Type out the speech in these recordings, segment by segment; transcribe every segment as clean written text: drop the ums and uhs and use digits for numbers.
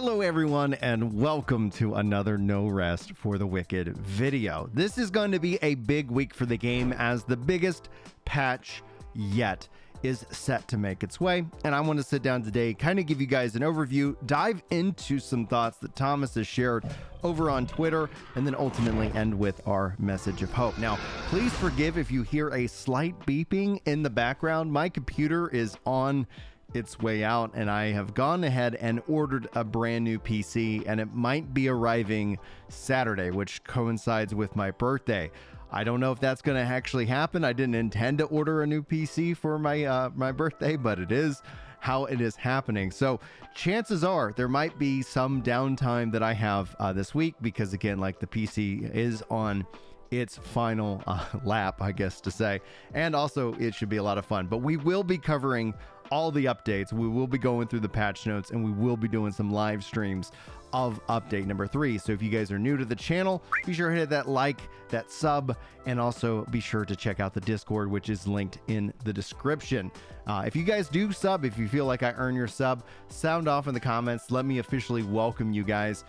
Hello everyone and welcome to another No Rest for the Wicked video. This is going to be a big week for the game as the biggest patch yet is set to make its way, and I want to sit down today, kind of give you guys an overview, dive into some thoughts that Thomas has shared over on Twitter, and then ultimately end with our message of hope. Now, please forgive if you hear a slight beeping in the background. My computer is on its way out, and I have gone ahead and ordered a brand new PC, and it might be arriving Saturday, which coincides with my birthday. I don't know if that's going to actually happen. I didn't intend to order a new PC for my birthday, but it is how it is happening. So chances are there might be some downtime that I have this week because, again, like, the PC is on its final lap, I guess to say, and also it should be a lot of fun. But we will be covering all the updates. We will be going through the patch notes, and we will be doing some live streams of update number 3. So if you guys are new to the channel, be sure to hit that like, that sub, and also be sure to check out the Discord, which is linked in the description. If you guys do sub, if you feel like I earn your sub, sound off in the comments. Let me officially welcome you guys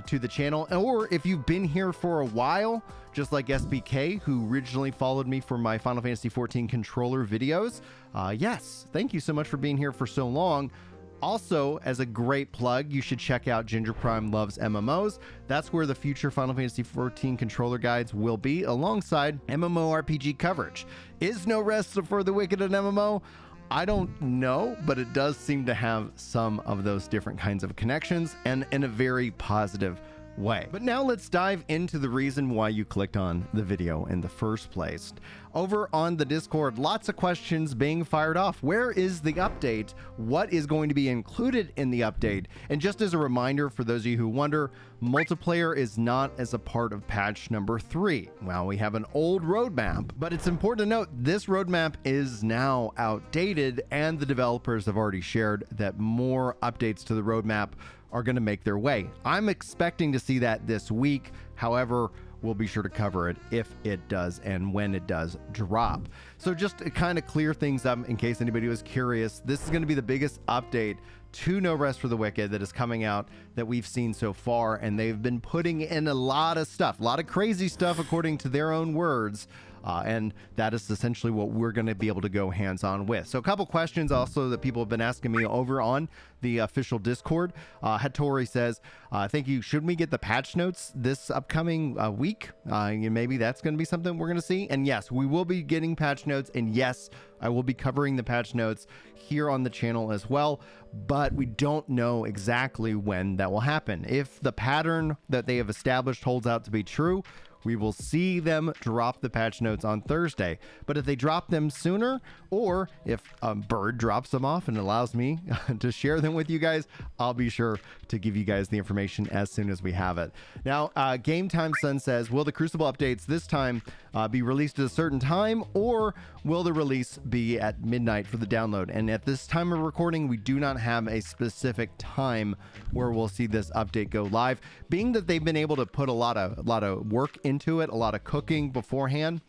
to the channel. Or if you've been here for a while, just like SBK, who originally followed me for my Final Fantasy XIV controller videos, yes, thank you so much for being here for so long. Also, as a great plug, you should check out Ginger Prime Loves MMOs. That's where the future Final Fantasy XIV controller guides will be, alongside MMORPG coverage. Is No Rest for the Wicked an MMO? I don't know, but it does seem to have some of those different kinds of connections, and in a very positive way. But now let's dive into the reason why you clicked on the video in the first place. Over on the Discord, lots of questions being fired off. Where is the update? What is going to be included in the update? And just as a reminder for those of you who wonder, multiplayer is not as a part of patch number 3. Well, we have an old roadmap, but it's important to note this roadmap is now outdated, and the developers have already shared that more updates to the roadmap are going to make their way. I'm expecting to see that this week. However, we'll be sure to cover it if it does and when it does drop. So just to kind of clear things up in case anybody was curious, this is going to be the biggest update to No Rest for the Wicked that is coming out that we've seen so far, and they've been putting in a lot of stuff, a lot of crazy stuff according to their own words. And that is essentially what we're going to be able to go hands-on with. So a couple questions also that people have been asking me over on the official Discord. Hattori says, thank you. Should we get the patch notes this upcoming week? Maybe that's going to be something we're going to see. And yes, we will be getting patch notes. And yes, I will be covering the patch notes here on the channel as well. But we don't know exactly when that will happen. If the pattern that they have established holds out to be true, we will see them drop the patch notes on Thursday. But if they drop them sooner, or if Bird drops them off and allows me to share them with you guys, I'll be sure to give you guys the information as soon as we have it. Now, Game Time Sun says, will the Crucible updates this time be released at a certain time, or will the release be at midnight for the download? And at this time of recording, we do not have a specific time where we'll see this update go live. Being that they've been able to put a lot of work into it, a lot of cooking beforehand,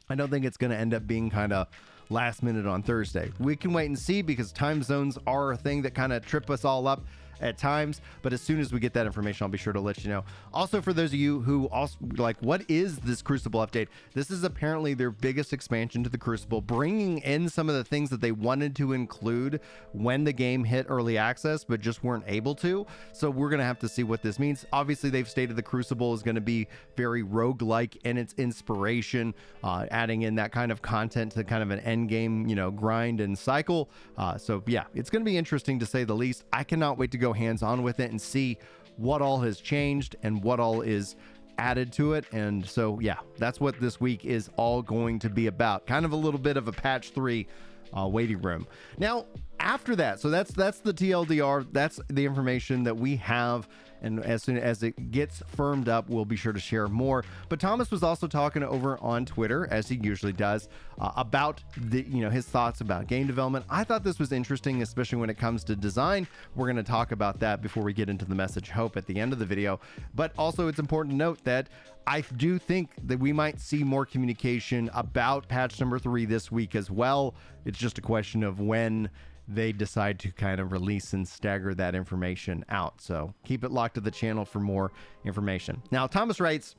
I don't think it's going to end up being kind of last minute on Thursday. We can wait and see, because time zones are a thing that kind of trip us all up at times, but as soon as we get that information, I'll be sure to let you know. Also, for those of you who also like, what is this Crucible update? This is apparently their biggest expansion to the Crucible, bringing in some of the things that they wanted to include when the game hit early access, but just weren't able to. So we're going to have to see what this means. Obviously, they've stated the Crucible is going to be very roguelike in its inspiration, adding in that kind of content to kind of an end game, grind and cycle. So yeah, it's going to be interesting to say the least. I cannot wait to go hands-on with it and see what all has changed and what all is added to it. And so yeah, that's what this week is all going to be about. Kind of a little bit of a patch 3 waiting room. Now, after that, so that's the TLDR. That's the information that we have, and as soon as it gets firmed up, we'll be sure to share more. But Thomas was also talking over on Twitter, as he usually does, about his thoughts about game development. I thought this was interesting, especially when it comes to design. We're going to talk about that before we get into the message hope at the end of the video. But also, it's important to note that I do think that we might see more communication about patch number 3 this week as well. It's just a question of when they decide to kind of release and stagger that information out. So keep it locked to the channel for more information. Now, Thomas writes,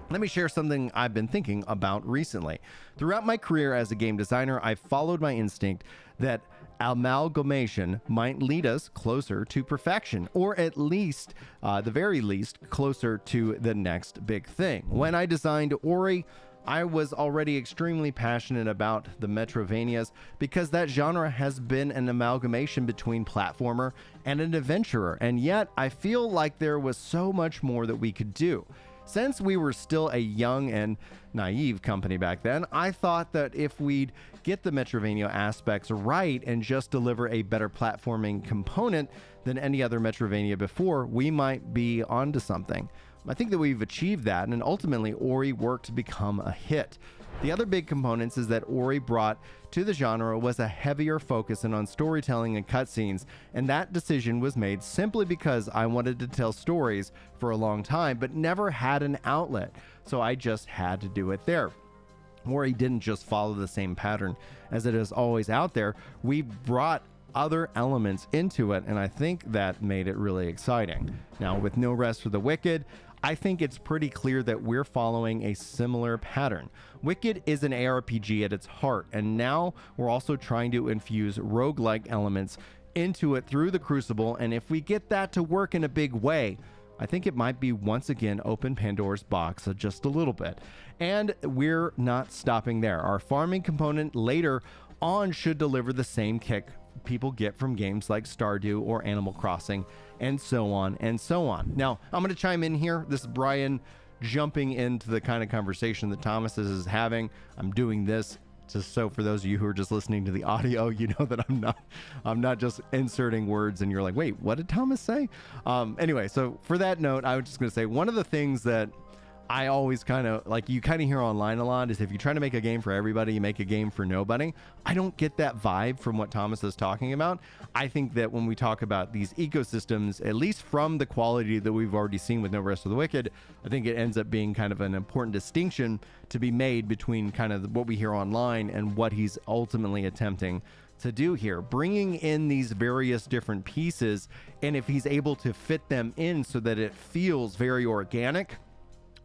let me share something I've been thinking about recently. Throughout my career as a game designer, I've followed my instinct that amalgamation might lead us closer to perfection, or at least, the very least, closer to the next big thing. When I designed Ori, I was already extremely passionate about the Metroidvanias because that genre has been an amalgamation between platformer and an adventurer, and yet I feel like there was so much more that we could do. Since we were still a young and naive company back then, I thought that if we'd get the Metroidvania aspects right and just deliver a better platforming component than any other Metroidvania before, we might be onto something. I think that we've achieved that, and ultimately Ori worked to become a hit. The other big components is that Ori brought to the genre was a heavier focus on storytelling and cutscenes, and that decision was made simply because I wanted to tell stories for a long time, but never had an outlet, so I just had to do it there. Ori didn't just follow the same pattern as it is always out there. We brought other elements into it, and I think that made it really exciting. Now, with No Rest for the Wicked, I think it's pretty clear that we're following a similar pattern. Wicked is an ARPG at its heart, and now we're also trying to infuse roguelike elements into it through the Crucible, and if we get that to work in a big way, I think it might be once again open Pandora's box just a little bit. And we're not stopping there. Our farming component later on should deliver the same kick people get from games like Stardew or Animal Crossing, and so on and so on. Now, I'm going to chime in here. This is Brian jumping into the kind of conversation that Thomas is having. I'm doing this just so for those of you who are just listening to the audio, you know that I'm not just inserting words and you're like, wait, what did Thomas say? Anyway, so for that note, I was just going to say one of the things that I always kind of like, you kind of hear online a lot, is if you try to make a game for everybody, you make a game for nobody. I don't get that vibe from what Thomas is talking about. I think that when we talk about these ecosystems, at least from the quality that we've already seen with No Rest for the Wicked, I think it ends up being kind of an important distinction to be made between kind of what we hear online and what he's ultimately attempting to do here, bringing in these various different pieces. And if he's able to fit them in so that it feels very organic,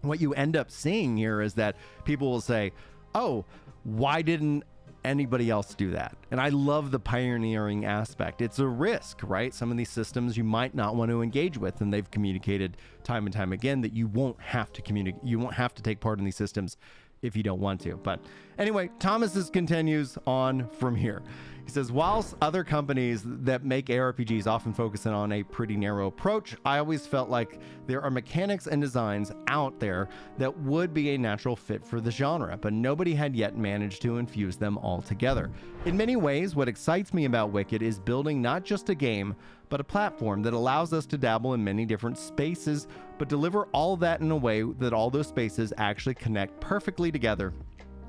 what you end up seeing here is that people will say, oh, why didn't anybody else do that? And I love the pioneering aspect. It's a risk, right? Some of these systems you might not want to engage with, and they've communicated time and time again that you won't have to communicate, you won't have to take part in these systems if you don't want to. But anyway, Thomas continues on from here. He says, whilst other companies that make ARPGs often focus on a pretty narrow approach, I always felt like there are mechanics and designs out there that would be a natural fit for the genre, but nobody had yet managed to infuse them all together. In many ways, what excites me about Wicked is building not just a game, but a platform that allows us to dabble in many different spaces, but deliver all of that in a way that all those spaces actually connect perfectly together,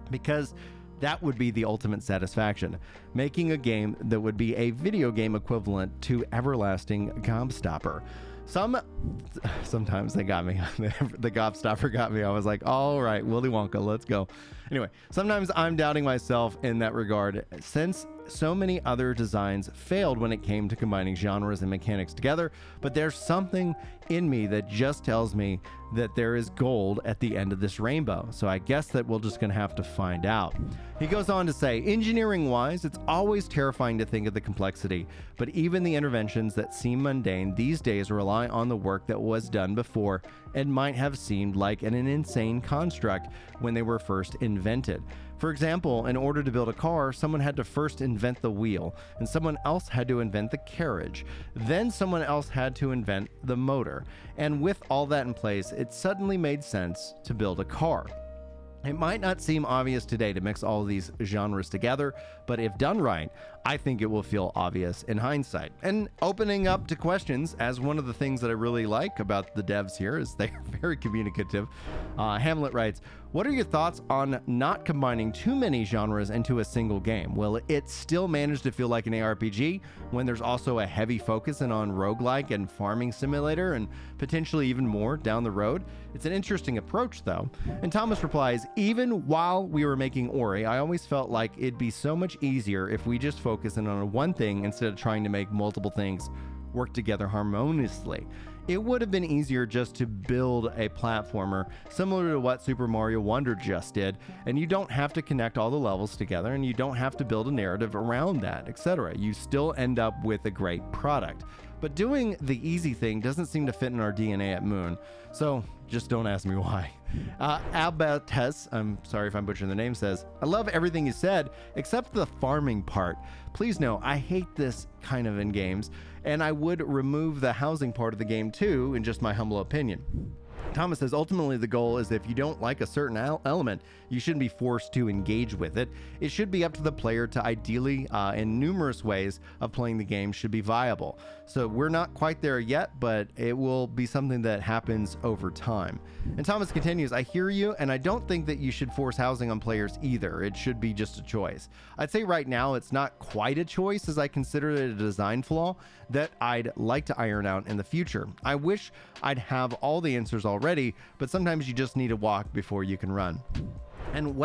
because that would be the ultimate satisfaction. Making a game that would be a video game equivalent to Everlasting Gobstopper. Sometimes they got me. The Gobstopper got me. I was like, all right, Willy Wonka, let's go. Anyway, sometimes I'm doubting myself in that regard, since so many other designs failed when it came to combining genres and mechanics together, but there's something in me that just tells me that there is gold at the end of this rainbow. So I guess that we're just gonna have to find out. He goes on to say, engineering wise, it's always terrifying to think of the complexity, but even the interventions that seem mundane these days rely on the work that was done before and might have seemed like an insane construct when they were first invented. For example, in order to build a car, someone had to first invent the wheel, and someone else had to invent the carriage. Then someone else had to invent the motor. And with all that in place, it suddenly made sense to build a car. It might not seem obvious today to mix all of these genres together, but if done right, I think it will feel obvious in hindsight. And opening up to questions, as one of the things that I really like about the devs here is they're very communicative. Hamlet writes, what are your thoughts on not combining too many genres into a single game? Will it still manage to feel like an ARPG when there's also a heavy focus on roguelike and farming simulator and potentially even more down the road? It's an interesting approach though. And Thomas replies, even while we were making Ori, I always felt like it'd be so much easier if we just focused focusing on one thing instead of trying to make multiple things work together harmoniously. It would have been easier just to build a platformer similar to what Super Mario Wonder just did, and you don't have to connect all the levels together, and you don't have to build a narrative around that, etc. You still end up with a great product. But doing the easy thing doesn't seem to fit in our DNA at Moon, so just don't ask me why. Albates, I'm sorry if I'm butchering the name, says, I love everything you said, except the farming part. Please know, I hate this kind of in games, and I would remove the housing part of the game too, in just my humble opinion. Thomas says, ultimately the goal is if you don't like a certain element, you shouldn't be forced to engage with it. It should be up to the player to ideally, in numerous ways of playing the game, should be viable. So we're not quite there yet, but it will be something that happens over time. And Thomas continues, I hear you, and I don't think that you should force housing on players either. It should be just a choice. I'd say right now it's not quite a choice, as I consider it a design flaw that I'd like to iron out in the future. I wish I'd have all the answers already, but sometimes you just need to walk before you can run. And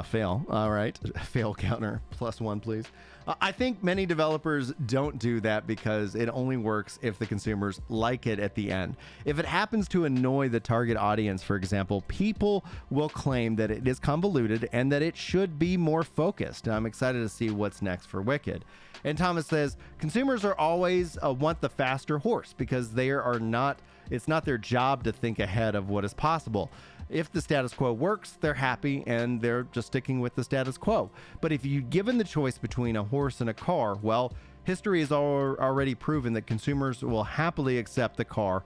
fail. All right. Fail counter. +1, please. I think many developers don't do that because it only works if the consumers like it at the end. If it happens to annoy the target audience, for example, people will claim that it is convoluted and that it should be more focused. I'm excited to see what's next for Wicked. And Thomas says, consumers are always want the faster horse because it's not their job to think ahead of what is possible. If the status quo works, they're happy and they're just sticking with the status quo. But if you're given the choice between a horse and a car, well, history has already proven that consumers will happily accept the car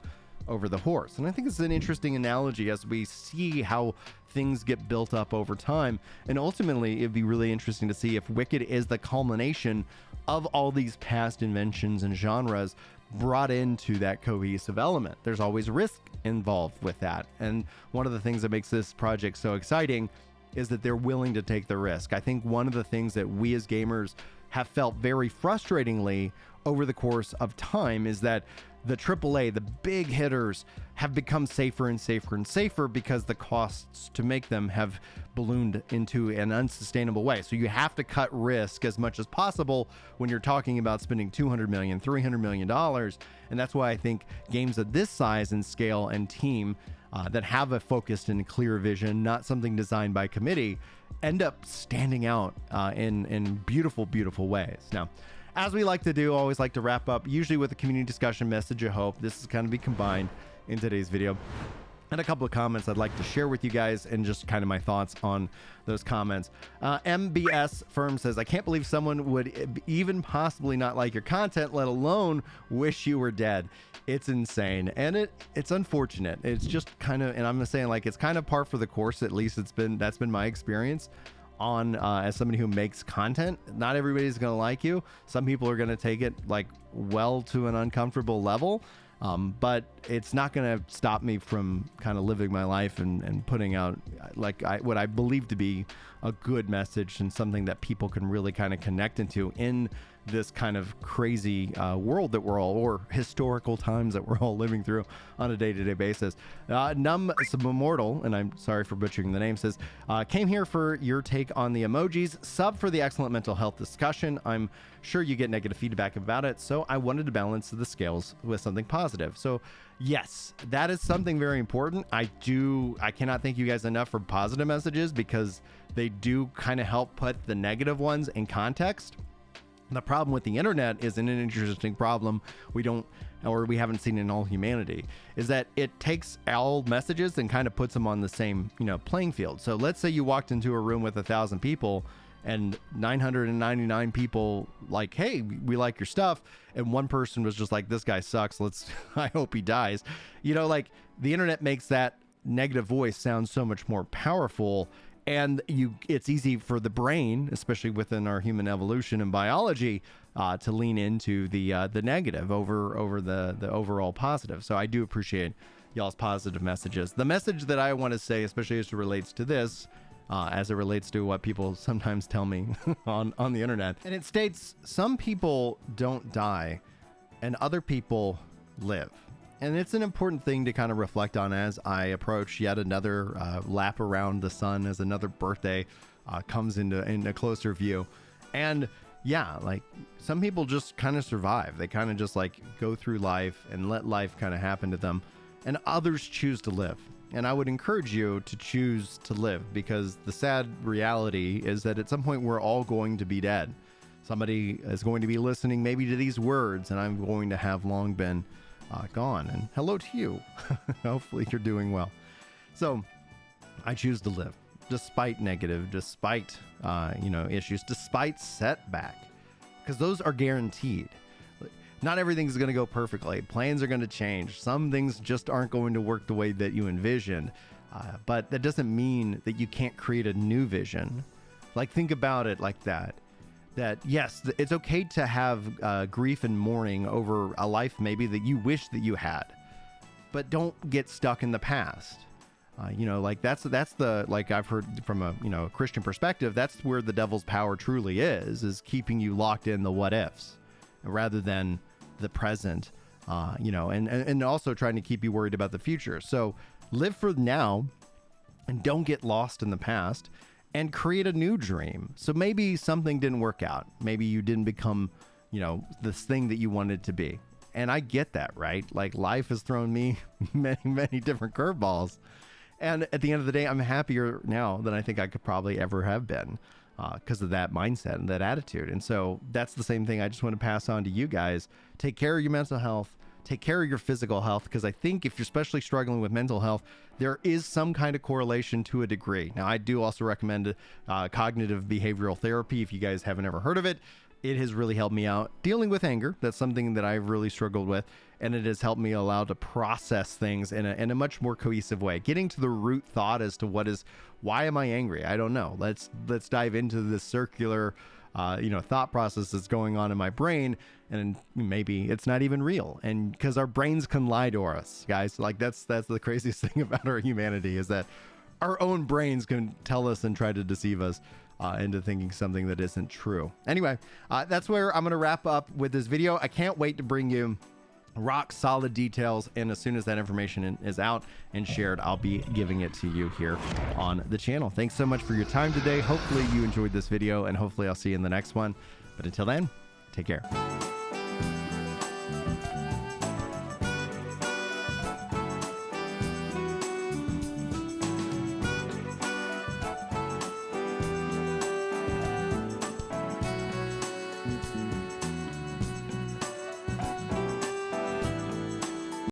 over the horse. And I think it's an interesting analogy as we see how things get built up over time. And ultimately, it'd be really interesting to see if Wicked is the culmination of all these past inventions and genres brought into that cohesive element. There's always risk involved with that. And one of the things that makes this project so exciting is that they're willing to take the risk. I think one of the things that we as gamers have felt very frustratingly over the course of time is that the AAA, the big hitters, have become safer and safer and safer because the costs to make them have ballooned into an unsustainable way. So you have to cut risk as much as possible when you're talking about spending $200 million, $300 million. And that's why I think games of this size and scale and team that have a focused and clear vision, not something designed by committee, end up standing out in beautiful, beautiful ways. Now, as we like to do, I always like to wrap up, usually with a community discussion message, I hope. This is kind of be combined in today's video. And a couple of comments I'd like to share with you guys and just kind of my thoughts on those comments. MBS Firm says, I can't believe someone would even possibly not like your content, let alone wish you were dead. It's insane. And it's unfortunate. It's just kind of, and I'm saying like, it's kind of par for the course. At least that's been my experience on as somebody who makes content. Not everybody's going to like you. Some people are going to take it like well to an uncomfortable level. But it's not going to stop me from kind of living my life and putting out what I believe to be a good message and something that people can really kind of connect into in this kind of crazy world that we're all, or historical times that we're all living through on a day-to-day basis. Immortal, and I'm sorry for butchering the name, says, came here for your take on the emojis, sub for the excellent mental health discussion. I'm sure you get negative feedback about it, so I wanted to balance the scales with something positive. So yes, that is something very important. I cannot thank you guys enough for positive messages because they do kind of help put the negative ones in context. The problem with the internet is an interesting problem we haven't seen in all humanity, is that it takes all messages and kind of puts them on the same, playing field. So let's say you walked into a room with 1,000 people and 999 people like, hey, we like your stuff. And one person was just like, this guy sucks. I hope he dies. Like the internet makes that negative voice sound so much more powerful. And it's easy for the brain, especially within our human evolution and biology, to lean into the negative over the overall positive. So I do appreciate y'all's positive messages. The message that I want to say, especially as it relates to this, as it relates to what people sometimes tell me on the internet, and it states, some people don't die and other people live. And it's an important thing to kind of reflect on as I approach yet another lap around the sun, as another birthday comes into closer view. And yeah, like some people just kind of survive. They kind of just like go through life and let life kind of happen to them, and others choose to live. And I would encourage you to choose to live, because the sad reality is that at some point we're all going to be dead. Somebody is going to be listening maybe to these words, and I'm going to have long been gone. And hello to you. Hopefully you're doing well. So I choose to live despite negative, despite issues, despite setback, because those are guaranteed. Not everything's going to go perfectly. Plans are going to change. Some things just aren't going to work the way that you envisioned. But that doesn't mean that you can't create a new vision. Like, think about it like that. That yes, it's okay to have grief and mourning over a life maybe that you wish that you had, but don't get stuck in the past. Like that's the, like I've heard from a Christian perspective, that's where the devil's power truly is keeping you locked in the what ifs rather than the present, and also trying to keep you worried about the future. So live for now and don't get lost in the past, and create a new dream. So maybe something didn't work out. Maybe you didn't become, this thing that you wanted to be. And I get that, right? Like life has thrown me many, many different curveballs. And at the end of the day, I'm happier now than I think I could probably ever have been because of that mindset and that attitude. And so that's the same thing I just want to pass on to you guys. Take care of your mental health. Take care of your physical health, because I think if you're especially struggling with mental health, there is some kind of correlation to a degree. Now, I do also recommend cognitive behavioral therapy if you guys haven't ever heard of it. It has really helped me out dealing with anger. That's something that I've really struggled with, and it has helped me allow to process things in a much more cohesive way. Getting to the root thought as to why am I angry? I don't know. Let's dive into this circular thought process that's going on in my brain, and maybe it's not even real. And because our brains can lie to us, guys, like that's the craziest thing about our humanity, is that our own brains can tell us and try to deceive us into thinking something that isn't true. Anyway, that's where I'm going to wrap up with this video. I can't wait to bring you rock solid details, and as soon as that information is out and shared, I'll be giving it to you here on the channel. Thanks so much for your time today. Hopefully you enjoyed this video, and hopefully I'll see you in the next one. But until then, take care.